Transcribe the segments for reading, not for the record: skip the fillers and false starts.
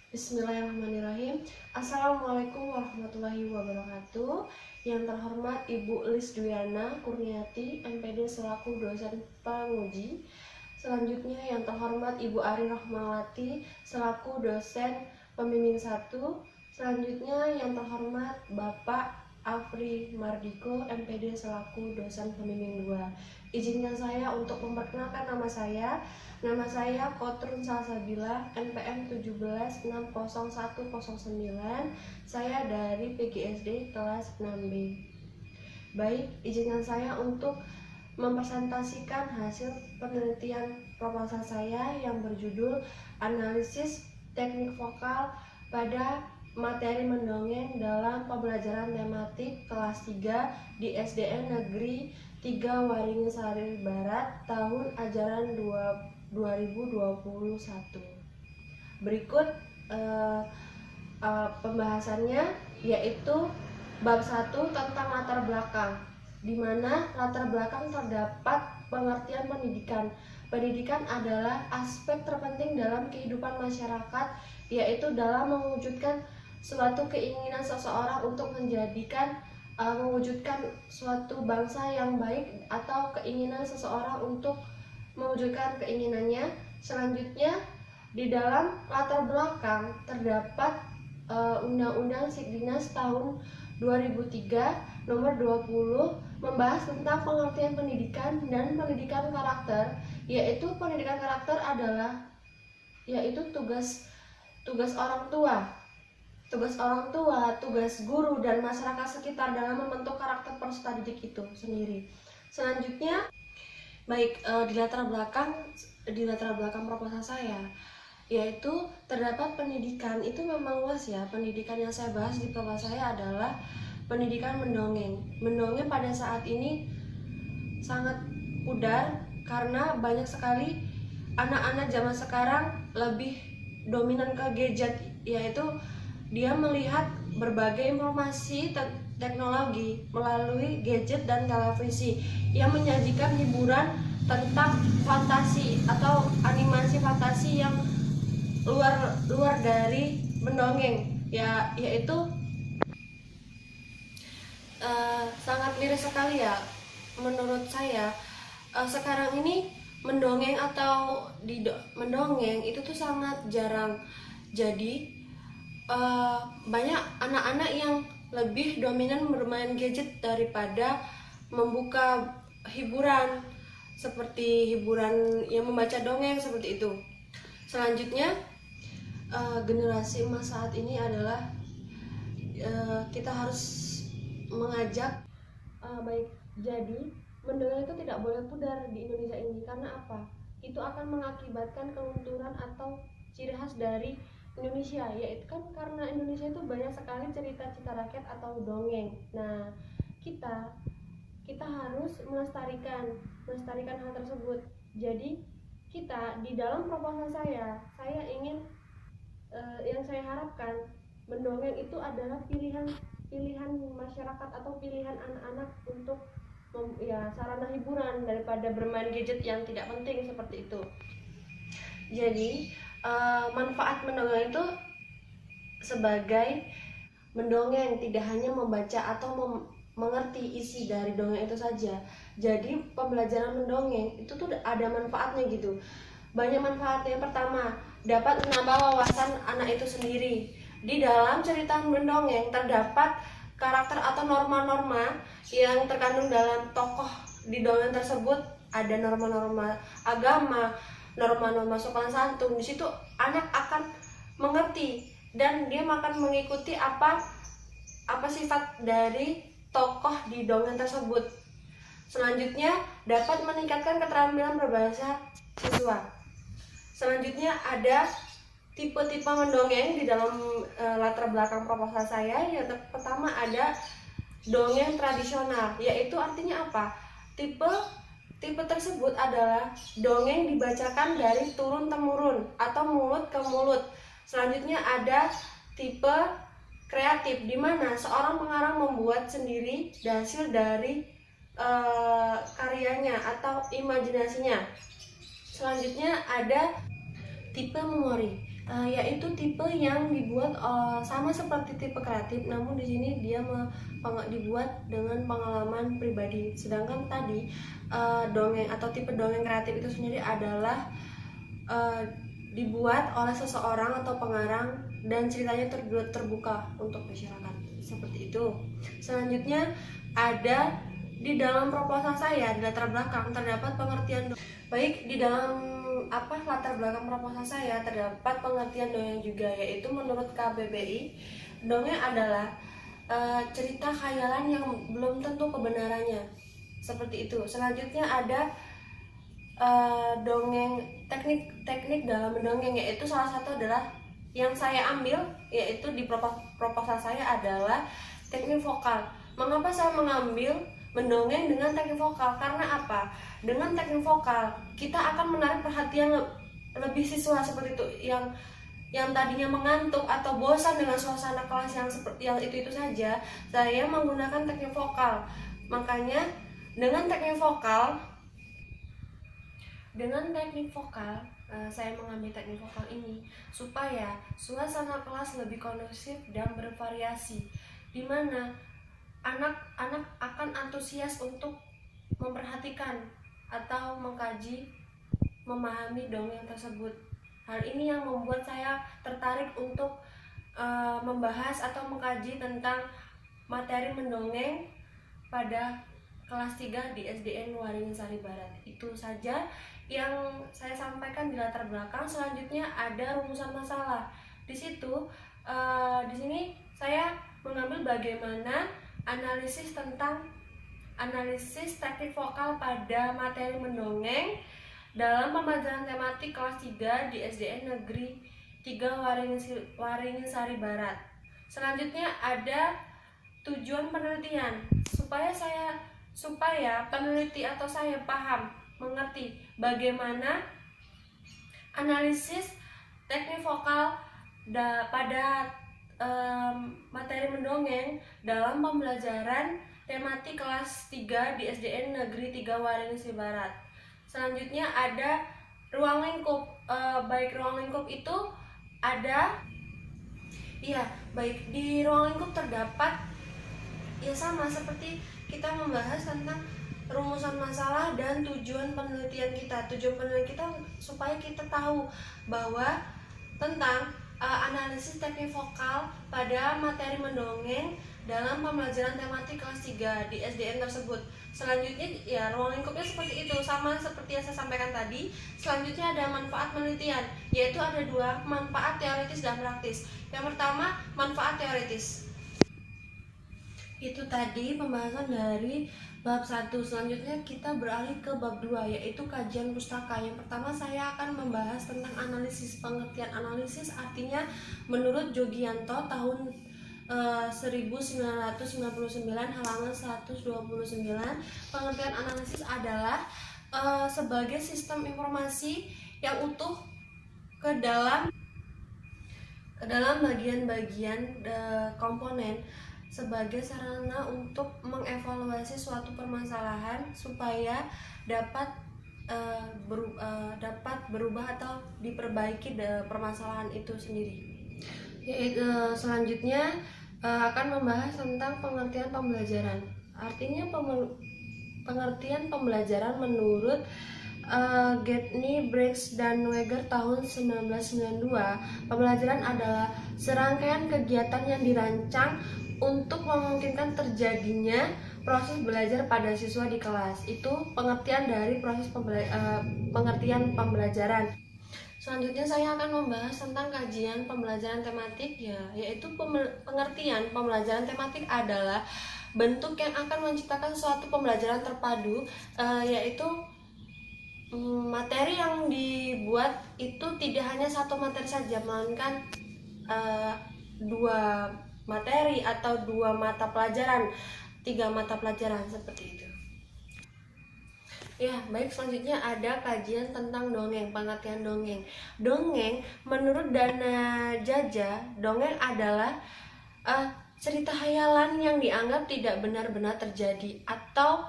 Bismillahirrahmanirrahim. Assalamualaikum warahmatullahi wabarakatuh. Yang terhormat Ibu Lis Dwiana Kurniati, MPD selaku dosen penguji. Selanjutnya yang terhormat Ibu Ari Rahmawati selaku dosen pembimbing 1. Selanjutnya yang terhormat Bapak Afri Mardiko, MPD selaku dosen pembimbing 2. Izinkan saya untuk memperkenalkan nama saya. Nama saya Kotrun Salsabila, NPM 1760109. Saya dari PGSD kelas 6B. Baik, izinkan saya untuk mempresentasikan hasil penelitian proposal saya yang berjudul Analisis Teknik Vokal pada materi mendongeng dalam pembelajaran tematik kelas 3 di SDN Negeri 3 Waringin Sari Barat tahun ajaran 2021. Berikut pembahasannya, yaitu bab 1 tentang latar belakang, di mana latar belakang terdapat pengertian pendidikan. Pendidikan adalah aspek terpenting dalam kehidupan masyarakat, yaitu dalam mewujudkan suatu keinginan seseorang untuk mewujudkan suatu bangsa yang baik, atau keinginan seseorang untuk mewujudkan keinginannya. Selanjutnya, di dalam latar belakang terdapat Undang-Undang Sikdinas tahun 2003 nomor 20 membahas tentang pengertian pendidikan dan pendidikan karakter, yaitu pendidikan karakter adalah tugas orang tua, tugas guru dan masyarakat sekitar dalam membentuk karakter peserta didik itu sendiri. Selanjutnya, baik, di latar belakang proposal saya, yaitu terdapat pendidikan. Itu memang luas ya. Pendidikan yang saya bahas di proposal saya adalah pendidikan mendongeng. Mendongeng pada saat ini sangat pudar karena banyak sekali anak-anak zaman sekarang lebih dominan ke gadget, yaitu dia melihat berbagai informasi teknologi melalui gadget dan televisi yang menyajikan hiburan tentang fantasi atau animasi fantasi yang luar dari mendongeng, yaitu sangat miris sekali ya menurut saya. Sekarang ini mendongeng atau mendongeng itu tuh sangat jarang. Jadi banyak anak-anak yang lebih dominan bermain gadget daripada membuka hiburan seperti hiburan yang membaca dongeng seperti itu. Selanjutnya, generasi emas saat ini adalah kita harus mengajak baik. Jadi mendongeng itu tidak boleh pudar di Indonesia ini. Karena apa? Itu akan mengakibatkan kelunturan atau ciri khas dari Indonesia, yaitu kan karena Indonesia itu banyak sekali cerita-cerita rakyat atau dongeng. Nah, kita harus melestarikan hal tersebut. Jadi kita di dalam proposal saya ingin yang saya harapkan, mendongeng itu adalah pilihan masyarakat atau pilihan anak-anak untuk sarana hiburan daripada bermain gadget yang tidak penting seperti itu. Jadi manfaat mendongeng itu sebagai mendongeng tidak hanya membaca atau mengerti isi dari dongeng itu saja. Jadi pembelajaran mendongeng itu tuh ada manfaatnya gitu. Banyak manfaatnya. Yang pertama, dapat menambah wawasan anak itu sendiri. Di dalam cerita mendongeng terdapat karakter atau norma-norma yang terkandung dalam tokoh di dongeng tersebut. Ada norma-norma agama, norma-norma sopan santun. Di situ anak akan mengerti dan dia akan mengikuti apa sifat dari tokoh di dongeng tersebut. Selanjutnya, dapat meningkatkan keterampilan berbahasa siswa. Selanjutnya, ada tipe-tipe mendongeng di dalam latar belakang proposal saya. Yang pertama ada dongeng tradisional, yaitu artinya apa? Tipe tersebut adalah dongeng dibacakan dari turun-temurun atau mulut ke mulut. Selanjutnya ada tipe kreatif, di mana seorang pengarang membuat sendiri hasil dari karyanya atau imajinasinya. Selanjutnya ada tipe memori. yaitu tipe yang dibuat sama seperti tipe kreatif, namun di sini dia dibuat dengan pengalaman pribadi. Sedangkan tadi dongeng atau tipe dongeng kreatif itu sendiri adalah dibuat oleh seseorang atau pengarang dan ceritanya terbuka untuk masyarakat, seperti itu. Selanjutnya ada di dalam proposal saya di latar belakang terdapat pengertian baik di dalam latar belakang proposal saya terdapat pengertian dongeng juga, yaitu menurut KBBI dongeng adalah cerita khayalan yang belum tentu kebenarannya, seperti itu. Selanjutnya ada dongeng teknik dalam mendongeng, yaitu salah satu adalah yang saya ambil, yaitu di proposal saya adalah teknik vokal. Mengapa saya mengambil mendongeng dengan teknik vokal? Karena apa? Dengan teknik vokal kita akan menarik perhatian lebih siswa, seperti itu, yang tadinya mengantuk atau bosan dengan suasana kelas yang itu saja. Saya menggunakan teknik vokal. Makanya dengan teknik vokal saya mengambil teknik vokal ini supaya suasana kelas lebih kondusif dan bervariasi, di mana anak-anak akan antusias untuk memperhatikan atau mengkaji, memahami dongeng tersebut. Hal ini yang membuat saya tertarik untuk membahas atau mengkaji tentang materi mendongeng pada kelas 3 di SDN Waringin Sari Barat. Itu saja yang saya sampaikan di latar belakang. Selanjutnya ada rumusan masalah. Di sini saya mengambil bagaimana analisis teknik vokal pada materi mendongeng dalam pembelajaran tematik kelas 3 di SDN Negeri 3 Waringin Sari Barat. Selanjutnya ada tujuan penelitian, supaya peneliti atau saya paham, mengerti bagaimana analisis teknik vokal pada materi mendongeng dalam pembelajaran tematik kelas 3 di SDN Negeri 3 Waringin Sari Barat. Selanjutnya ada ruang lingkup. Baik ruang lingkup itu ada di ruang lingkup terdapat sama seperti kita membahas tentang rumusan masalah dan tujuan penelitian kita. Tujuan penelitian kita supaya kita tahu bahwa tentang analisis teknik vokal pada materi mendongeng dalam pembelajaran tematik kelas 3 di SDN tersebut. Selanjutnya ruang lingkupnya seperti itu, sama seperti yang saya sampaikan tadi. Selanjutnya ada manfaat penelitian, yaitu ada 2, manfaat teoritis dan praktis. Yang pertama, manfaat teoritis. Itu tadi pembahasan dari bab 1. Selanjutnya kita beralih ke bab 2, yaitu kajian pustaka. Yang pertama saya akan membahas tentang analisis. Pengertian analisis artinya menurut Jogianto tahun 1999 halaman 129, pengertian analisis adalah sebagai sistem informasi yang utuh ke dalam bagian-bagian komponen sebagai sarana untuk mengevaluasi suatu permasalahan supaya dapat berubah atau diperbaiki permasalahan itu sendiri. Selanjutnya akan membahas tentang pengertian pembelajaran. Artinya pengertian pembelajaran menurut Gedney, Briggs, dan Weger tahun 1992, pembelajaran adalah serangkaian kegiatan yang dirancang untuk memungkinkan terjadinya proses belajar pada siswa di kelas. Itu pengertian dari proses pengertian pembelajaran. Selanjutnya saya akan membahas tentang kajian pembelajaran tematik, yaitu pengertian pembelajaran tematik adalah bentuk yang akan menciptakan suatu pembelajaran terpadu, yaitu materi yang dibuat itu tidak hanya satu materi saja, melainkan 2 materi atau 2 mata pelajaran, 3 mata pelajaran, seperti itu. Baik, selanjutnya ada kajian tentang dongeng, pengertian dongeng. Dongeng menurut Dana Jaja, dongeng adalah cerita khayalan yang dianggap tidak benar-benar terjadi atau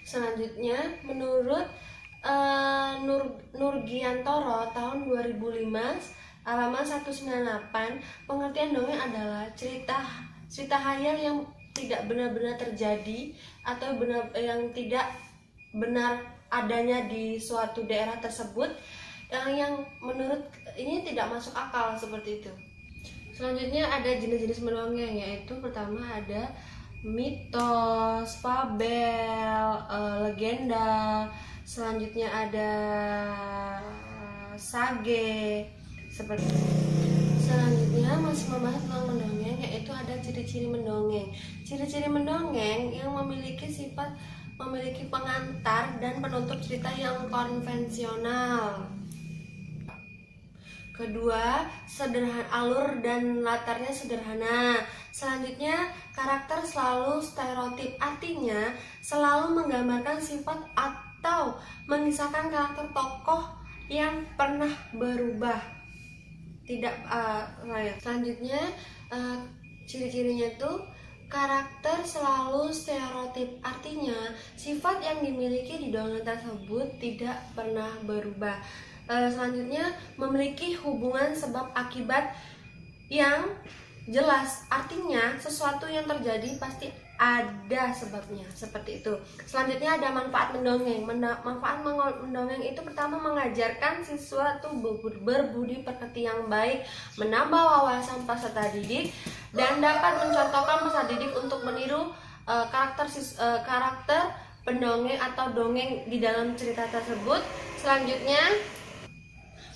selanjutnya menurut Nurgiantoro tahun 2005, halaman 198. Pengertian dongeng adalah cerita hayal yang tidak benar-benar terjadi atau yang tidak benar adanya di suatu daerah tersebut, yang menurut ini tidak masuk akal, seperti itu. Selanjutnya ada jenis-jenis mendongeng, yaitu pertama ada mitos, fabel, legenda. Selanjutnya ada sage, seperti itu. Selanjutnya masih membahas tentang mendongeng, yaitu ada ciri-ciri mendongeng. Ciri-ciri mendongeng yang memiliki pengantar dan penutup cerita yang konvensional. Kedua, alur dan latarnya sederhana. Selanjutnya, karakter selalu stereotip, artinya selalu menggambarkan sifat atau mengisahkan karakter tokoh yang pernah berubah. Selanjutnya, ciri-cirinya tuh karakter selalu stereotip, artinya sifat yang dimiliki di dongeng tersebut tidak pernah berubah. Selanjutnya, memiliki hubungan sebab akibat yang jelas, artinya sesuatu yang terjadi pasti ada sebabnya, seperti itu. Selanjutnya ada manfaat mendongeng. Manfaat mendongeng itu pertama mengajarkan siswa tuh berbudi pekerti yang baik, menambah wawasan peserta didik, dan dapat mencontohkan peserta didik untuk meniru karakter pendongeng atau dongeng di dalam cerita tersebut. Selanjutnya,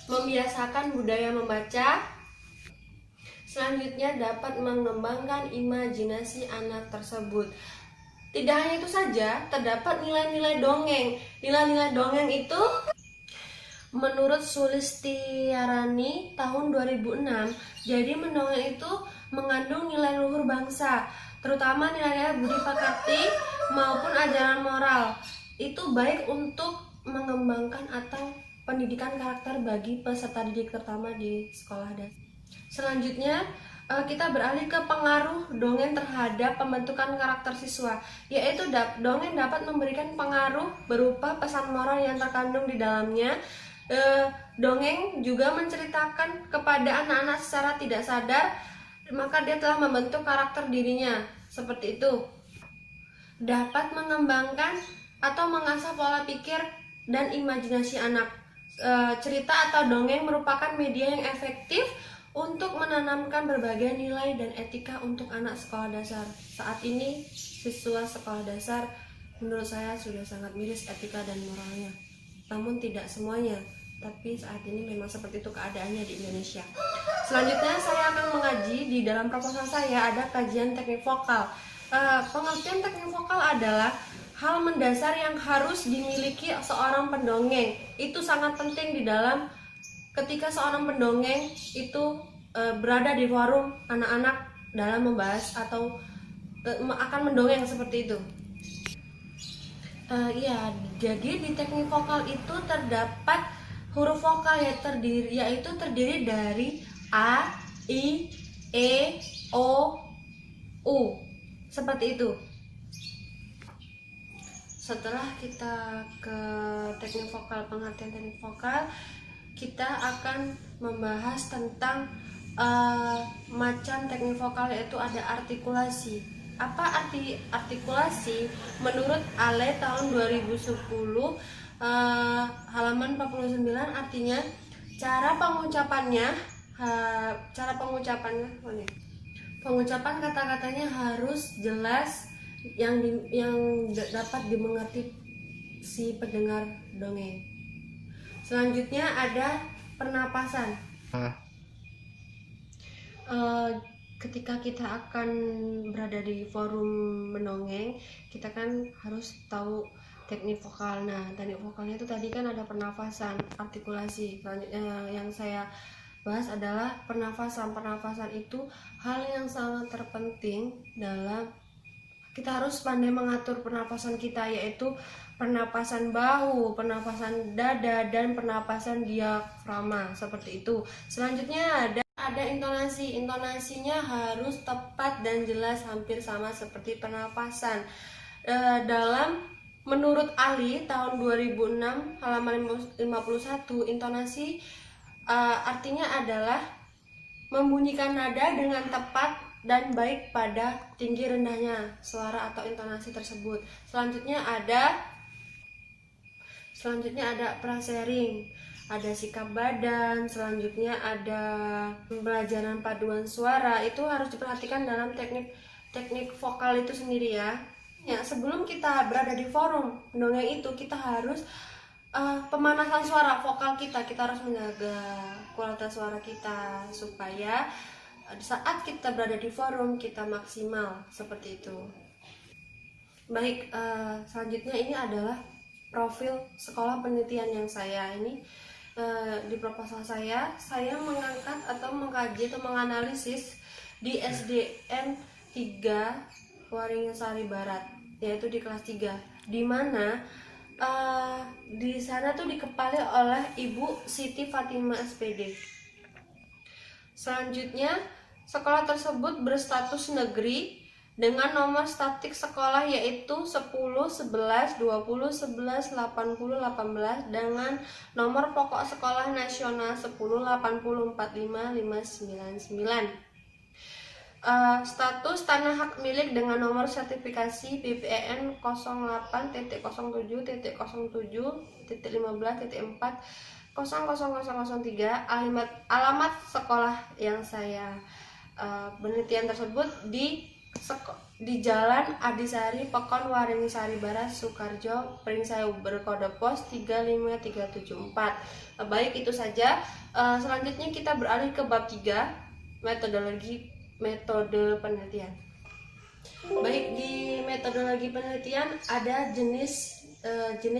membiasakan budaya membaca. Selanjutnya, dapat mengembangkan imajinasi anak tersebut. Tidak hanya itu saja, terdapat nilai-nilai dongeng. Nilai-nilai dongeng itu menurut Sulistiarani tahun 2006, jadi mendongeng itu mengandung nilai luhur bangsa, terutama nilai-nilai budi pekerti maupun ajaran moral. Itu baik untuk mengembangkan atau pendidikan karakter bagi peserta didik, terutama di sekolah dasar. Selanjutnya, kita beralih ke pengaruh dongeng terhadap pembentukan karakter siswa, yaitu dongeng dapat memberikan pengaruh berupa pesan moral yang terkandung di dalamnya. Dongeng juga menceritakan kepada anak-anak secara tidak sadar, maka dia telah membentuk karakter dirinya, seperti itu. Dapat mengembangkan atau mengasah pola pikir dan imajinasi anak. Cerita atau dongeng merupakan media yang efektif untuk menanamkan berbagai nilai dan etika untuk anak sekolah dasar. Saat ini siswa sekolah dasar menurut saya sudah sangat miris etika dan moralnya. Namun tidak semuanya, tapi saat ini memang seperti itu keadaannya di Indonesia. Selanjutnya saya akan mengaji, di dalam proposal saya ada kajian teknik vokal. Pengertian teknik vokal adalah hal mendasar yang harus dimiliki seorang pendongeng. Itu sangat penting di dalam ketika seorang pendongeng itu berada di forum anak-anak dalam membahas atau akan mendongeng, seperti itu. Jadi di teknik vokal itu terdapat huruf vokal yaitu terdiri dari A, I, E, O, U, seperti itu. Setelah kita ke teknik vokal, pengertian teknik vokal, kita akan membahas tentang macam teknik vokal, yaitu ada artikulasi. Apa arti artikulasi? Menurut Ale tahun 2010, halaman 49, artinya cara pengucapan kata-katanya harus jelas, yang dapat dimengerti si pendengar dongeng. Selanjutnya ada pernapasan. Ketika kita akan berada di forum mendongeng, kita kan harus tahu teknik vokal. Nah, teknik vokalnya itu tadi kan ada pernafasan, artikulasi. Yang saya bahas adalah pernafasan. Pernafasan itu hal yang sangat terpenting dalam kita harus pandai mengatur pernapasan kita, yaitu pernapasan bahu, pernapasan dada, dan pernapasan diafragma, seperti itu. Selanjutnya ada intonasi. Intonasinya harus tepat dan jelas, hampir sama seperti pernapasan. Dalam Menurut Ali tahun 2006 halaman 51, intonasi artinya adalah membunyikan nada dengan tepat dan baik pada tinggi rendahnya suara atau intonasi tersebut. Selanjutnya ada frasering, ada sikap badan, selanjutnya ada pembelajaran paduan suara. Itu harus diperhatikan dalam teknik vokal itu sendiri ya. Ya, sebelum kita berada di forum mendongeng itu kita harus pemanasan suara vokal kita harus menjaga kualitas suara kita supaya saat kita berada di forum kita maksimal seperti itu. Baik, selanjutnya ini adalah profil sekolah penelitian yang saya ini di proposal saya mengangkat atau mengkaji atau menganalisis di SDN 3 Waringin Sari Barat, yaitu di kelas 3, di mana di sana tuh dikepali oleh Ibu Siti Fatimah SPD. Selanjutnya, sekolah tersebut berstatus negeri dengan nomor statik sekolah yaitu 10, 11, 20, 11, 80, 18 dengan nomor pokok sekolah nasional 10, 80, 45, 599. Status tanah hak milik dengan nomor sertifikasi BPN 08.07.07.15.4 alamat sekolah yang saya penelitian tersebut di Jalan Adisari, Pekon Waringin Sari Barat, Sukarjo, Pringsewu, berkode pos 35374. Baik, itu saja. Selanjutnya kita beralih ke bab 3, metode penelitian. Baik, di metodologi penelitian ada jenis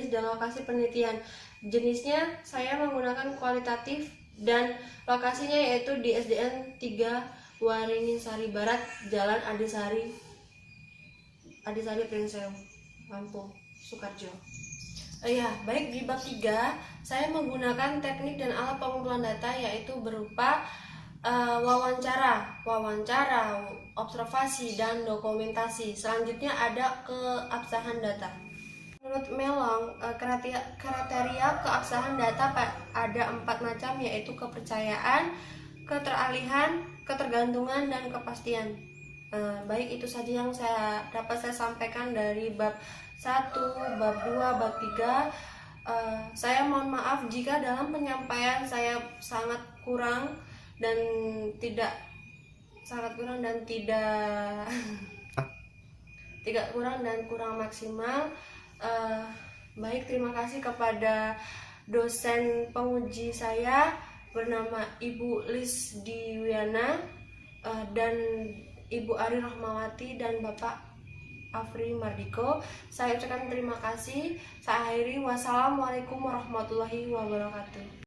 dan lokasi penelitian. Jenisnya saya menggunakan kualitatif dan lokasinya yaitu di SDN 3 Waringin Sari Barat, Jalan Adisari Pringsewu, Lampung, Sukarjo. Baik, di bab 3 saya menggunakan teknik dan alat pengumpulan data yaitu berupa wawancara, observasi, dan dokumentasi. Selanjutnya ada keabsahan data. Menurut Melong, kriteria keabsahan data ada 4 macam, yaitu kepercayaan, keteralihan, ketergantungan, dan kepastian. Baik, itu saja yang dapat saya sampaikan dari bab 1, bab 2, bab 3. Saya mohon maaf jika dalam penyampaian saya sangat kurang dan tidak kurang maksimal. Baik, terima kasih kepada dosen penguji saya bernama Ibu Lis Diwiana dan Ibu Ari Rahmawati dan Bapak Afri Mardiko. Saya ucapkan terima kasih. Saya akhiri, wassalamualaikum warahmatullahi wabarakatuh.